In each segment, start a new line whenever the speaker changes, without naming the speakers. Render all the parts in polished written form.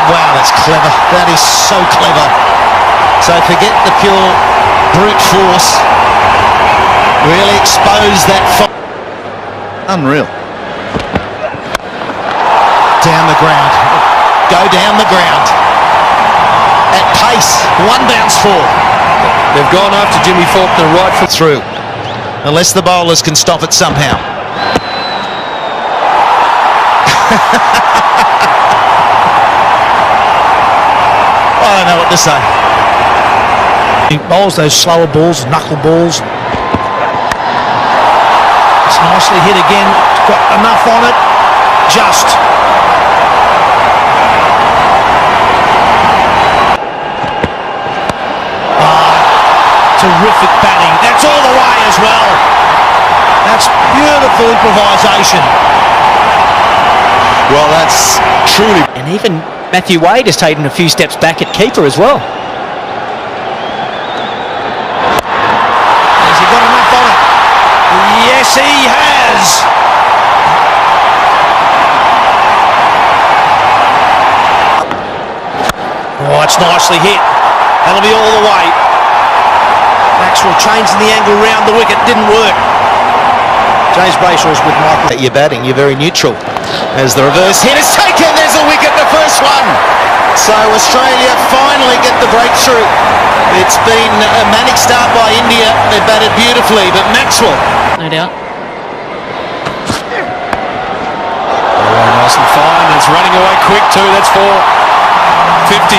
Wow, that's clever. That is so clever. So forget the pure brute force. Really expose that fight. Unreal. Down the ground. Go down the ground. At pace. One bounce four.
They've gone after Jimmy Faulkner right
through. Unless the bowlers can stop it somehow. I don't know what to say.
He bowls those slower balls, knuckle balls. It's nicely hit again. It's got enough on it. Just. Terrific batting. That's all the way as well. That's beautiful improvisation.
Well, that's truly...
And even Matthew Wade has taken a few steps back at keeper as well.
Has he got enough on it? Yes, he has. Oh, it's nicely hit. That'll be all the way. Maxwell changing the angle round the wicket. Didn't work. James Brayshaw's with Michael.
You're batting, you're very neutral. As the reverse hit is taken, there's a wicket, the first one. So Australia finally get the breakthrough. It's been a manic start by India. They've batted beautifully, but Maxwell.
No doubt.
Oh, nice and fine. It's running away quick too. That's for 50.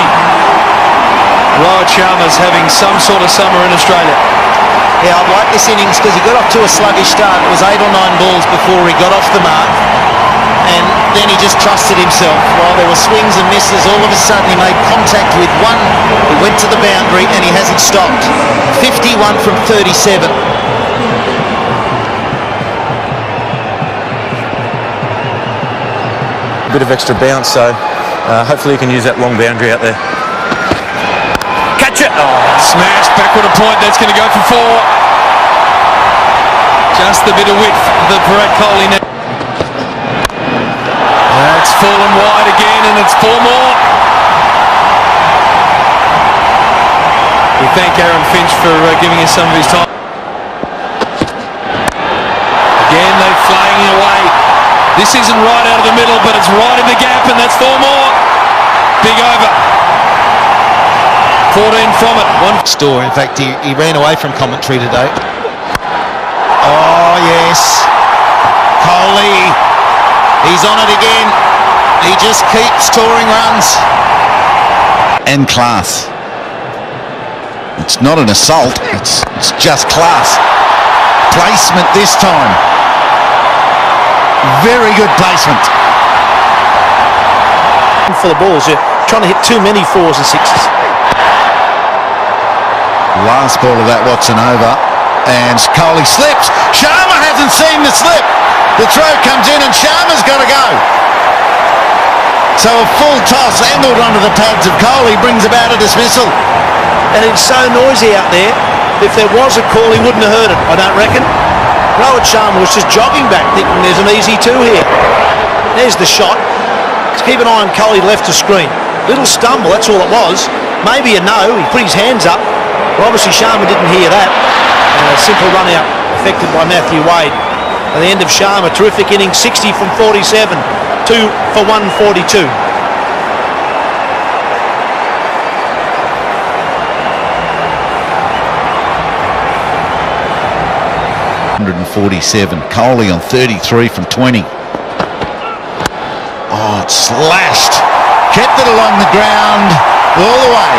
Rohit Sharma's having some sort of summer in Australia.
Yeah, I'd like this innings because he got off to a sluggish start. It was 8 or 9 balls before he got off the mark. And then he just trusted himself. While there were swings and misses, all of a sudden he made contact with one. He went to the boundary and he hasn't stopped. 51 from 37.
A bit of extra bounce, so hopefully you can use that long boundary out there.
Catch it! Oh, smash, backward a point, that's going to go for 4. Just a bit of width that Virat Kohli now. That's fallen wide again, and it's 4 more. We thank Aaron Finch for giving us some of his time. Again, they're flying away. This isn't right out of the middle, but it's right in the gap, and that's 4 more. Big over. 14 from it. One
store. In fact, he ran away from commentary today. Oh, yes. Kohli. He's on it again. He just keeps touring runs. And class. It's not an assault. It's just class. Placement this time. Very good placement.
For the balls, you're trying to hit too many 4s and 6s.
Last ball of that Watson over, and Kohli slips. Sharma hasn't seen the slip. The throw comes in and Sharma's got to go. So a full toss angled onto the pads of Kohli brings about a dismissal.
And it's so noisy out there. If there was a call, he wouldn't have heard it, I don't reckon. Rohit Sharma was just jogging back thinking there's an easy 2 here. There's the shot. Just keep an eye on Kohli left to screen. Little stumble, that's all it was. Maybe a no, he put his hands up. But obviously Sharma didn't hear that. A simple run out affected by Matthew Wade. At the end of Sharma, terrific innings, 60 from 47, 2 for 142.
147. Kohli on 33 from 20. Oh, it slashed. Kept it along the ground all the way.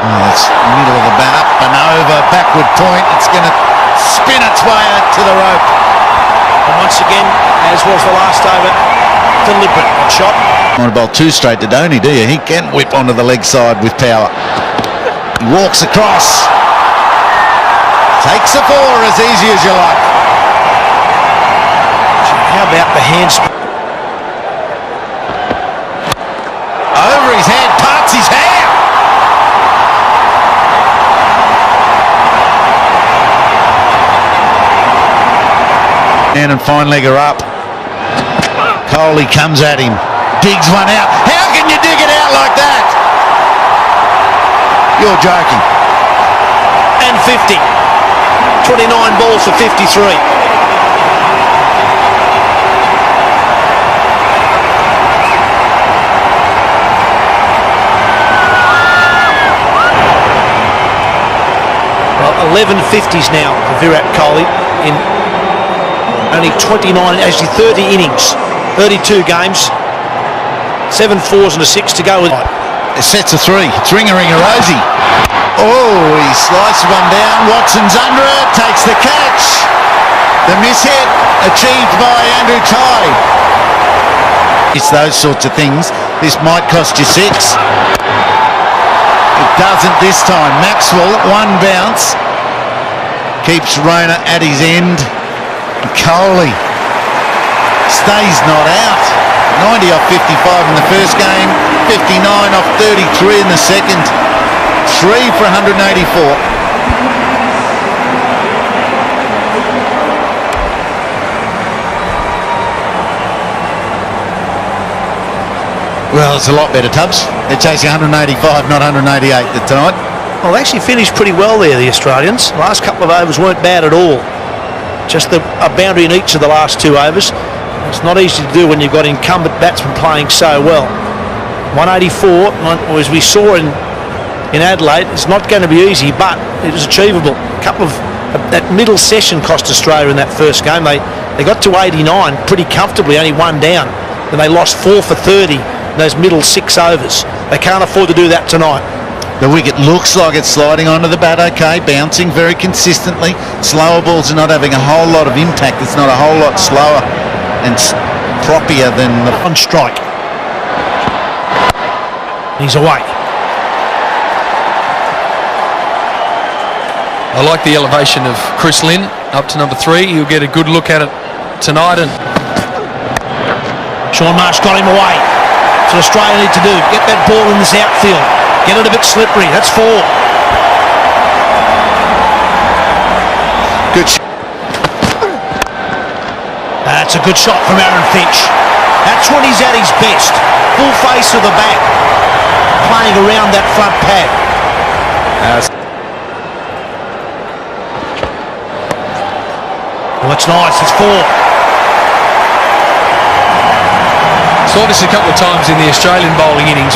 Oh, that's middle of the bat, up and over, backward point. It's going to spin its way out to the rope.
And once again, as was the last over, deliberate shot.
Want to bowl 2 straight to Dhoni, do you? He can whip onto the leg side with power. He walks across. Takes a 4 as easy as you like.
How about the hands?
Over his head, parts his hair. And fine legger up.
Coley comes at him, digs one out. How can you dig it out like that? You're joking. And 50. 29 balls for 53. Well, 11 50s now for Virat Kohli in only 29, actually 30 innings, 32 games, 7 fours and a 6 to go with.
It sets a 3. It's ringa-ringa-rosy. Oh, he slices one down. Watson's under it, takes the catch. The miss-hit achieved by Andrew Tye. It's those sorts of things. This might cost you 6. It doesn't this time. Maxwell, one bounce, keeps Rona at his end. And Kohli stays not out. 90 off 55 in the first game, 59 off 33 in the second. 3 for 184. Well, it's a lot better, Tubbs. They're chasing 185, not 188 tonight.
Well, they actually finished pretty well there, the Australians. The last couple of overs weren't bad at all. Just a boundary in each of the last 2 overs. It's not easy to do when you've got incumbent batsmen playing so well. 184, as we saw in Adelaide, it's not going to be easy, but it was achievable. That middle session cost Australia in that first game. They got to 89 pretty comfortably, only one down. Then they lost 4 for 30 in those middle 6 overs. They can't afford to do that tonight.
The wicket looks like it's sliding onto the bat okay, bouncing very consistently. Slower balls are not having a whole lot of impact. It's not a whole lot slower and proppier than the
on strike. He's away.
I like the elevation of Chris Lynn up to number 3. You'll get a good look at it tonight. And
Shaun Marsh got him away. That's what Australia need to do. Get that ball in this outfield. Get it a bit slippery. That's 4.
good shot.
That's a good shot from Aaron Finch. That's when he's at his best. Full face of the bat. Playing around that front pad. Oh, it's nice. It's 4.
saw this a couple of times in the Australian bowling innings.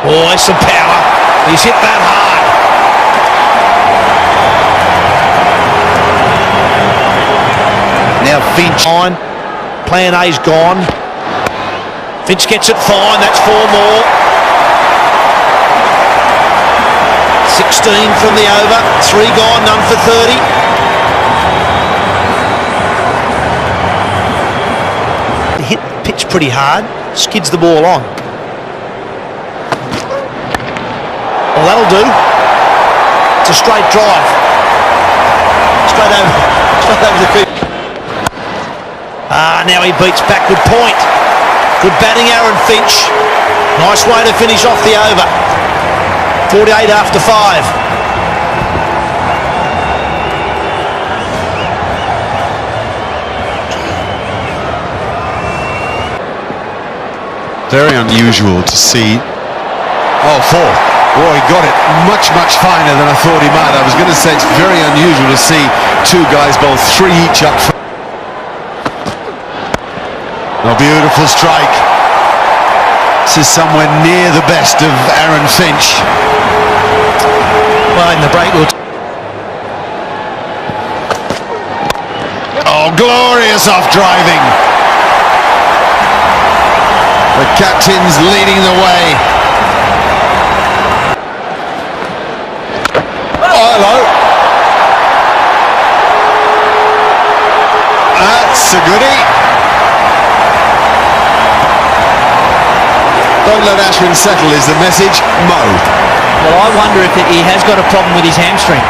Oh, there's some power. He's hit that hard.
Now Finch
on. Plan A's gone. Finch gets it fine. That's 4 more. 16 from the over. 3 gone, none for 30. Hit the pitch pretty hard. Skids the ball on. Well, that'll do. It's a straight drive. Straight over the keeper. Now he beats backward point. Good batting, Aaron Finch. Nice way to finish off the over. 48 after 5.
Very unusual to see. Oh, 4. Boy, he got it much, much finer than I thought he might. I was going to say it's very unusual to see 2 guys bowl 3 each up front. A beautiful strike. This is somewhere near the best of Aaron Finch.
Well, in the break,
Oh, glorious off driving. The captain's leading the way. Oh, hello. That's a goodie. Don't let Ashwin settle is the message. Mo.
Well, I wonder if he has got a problem with his hamstring.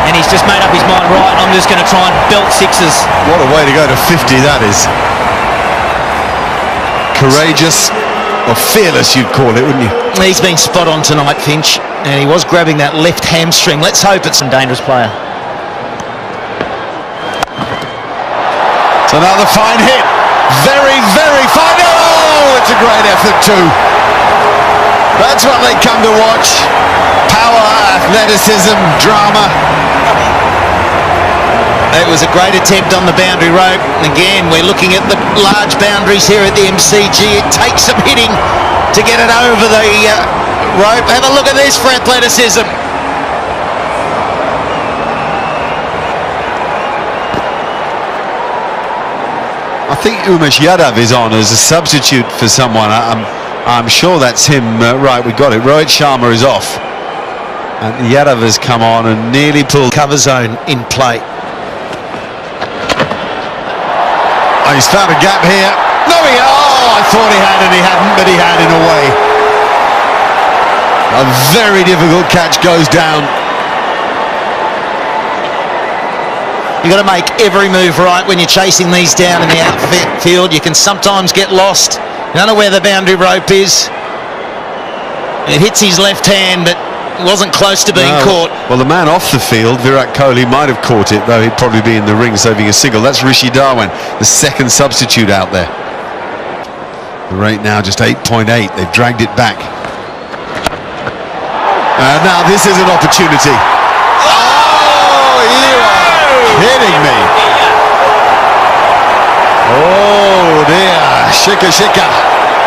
And he's just made up his mind, right, I'm just going to try and belt 6s.
What a way to go to 50 that is. Courageous or fearless you'd call it, wouldn't you?
He's been spot on tonight, Finch, and he was grabbing that left hamstring. Let's hope it's a dangerous player.
It's another fine hit. Very, very fine. Oh, it's a great effort too. That's what they come to watch. Power, athleticism, drama.
It was a great attempt on the boundary rope. Again, we're looking at the large boundaries here at the MCG. It takes some hitting to get it over the rope. Have a look at this for athleticism.
I think Umesh Yadav is on as a substitute for someone. I'm sure that's him. Right, we got it. Rohit Sharma is off. And Yadav has come on and nearly pulled.
Cover zone in play.
Oh, he's found a gap here. No, I thought he had and he hadn't, but he had in a way. A very difficult catch goes down.
You've got to make every move right when you're chasing these down in the outfield. You can sometimes get lost. You don't know where the boundary rope is. It hits his left hand, but it wasn't close to being caught.
Well, the man off the field, Virat Kohli, might have caught it, though he'd probably be in the ring saving a single. That's Rishi Darwan, the second substitute out there. The rate now just 8.8. They've dragged it back. Now this is an opportunity. Oh, you are kidding me. Oh dear, shika.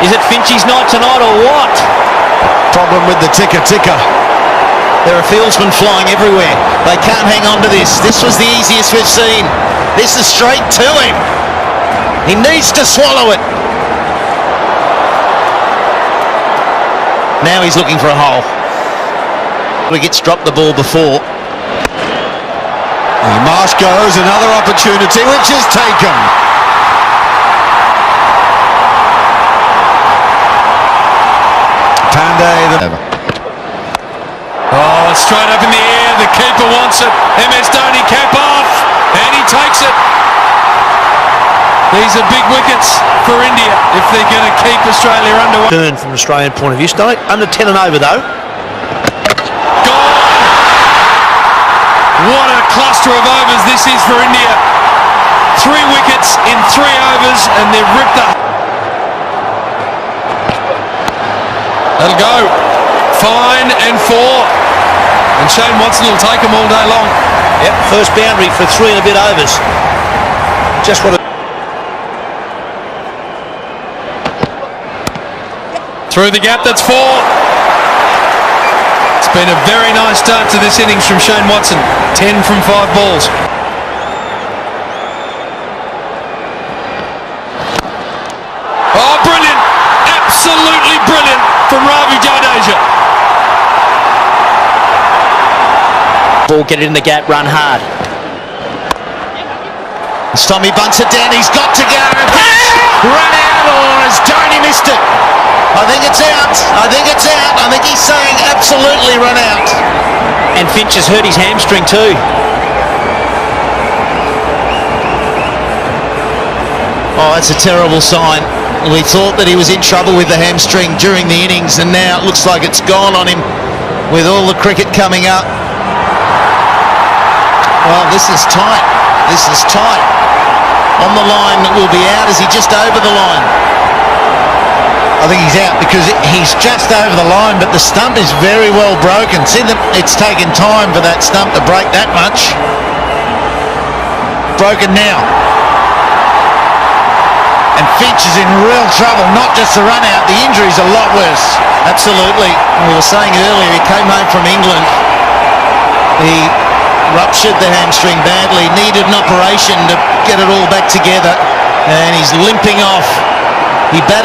Is it Finchie's night tonight or what?
Problem with the ticker.
There are fieldsmen flying everywhere. They can't hang on to this. This was the easiest we've seen. This is straight to him. He needs to swallow it. Now he's looking for a hole. He gets dropped the ball before.
Marsh goes, another opportunity which is taken. Pandey.
Oh, it's straight up in the air. The keeper wants it. MS Dhoni cap off, and he takes it. These are big wickets for India if they're going to keep Australia underway.
Turn from an Australian point of view. Still under 10 and over though.
Gone! What a cluster of overs this is for India. 3 wickets in 3 overs, and they've ripped up. That'll go. Fine and 4. And Shane Watson will take them all day long.
Yep, first boundary for 3 and a bit overs. Just what.
Through the gap, that's 4. It's been a very nice start to this innings from Shane Watson. 10 from 5 balls. Oh, brilliant! Absolutely brilliant from Ravi Jadeja.
Ball, get it in the gap, run hard.
As Tommy bunts it down, he's got to go. Run out, or has Dhoni missed it? I think it's out. I think he's saying absolutely run out.
And Finch has hurt his hamstring too.
Oh, that's a terrible sign. We thought that he was in trouble with the hamstring during the innings, and now it looks like it's gone on him with all the cricket coming up. Well, this is tight. On the line, that will be out. Is he just over the line?
I think he's out because he's just over the line, but the stump is very well broken. See, it's taken time for that stump to break that much. Broken now. And Finch is in real trouble, not just the run out. The injury's a lot worse.
Absolutely. We were saying earlier, he came home from England. He ruptured the hamstring badly, needed an operation to get it all back together, and he's limping off. He batted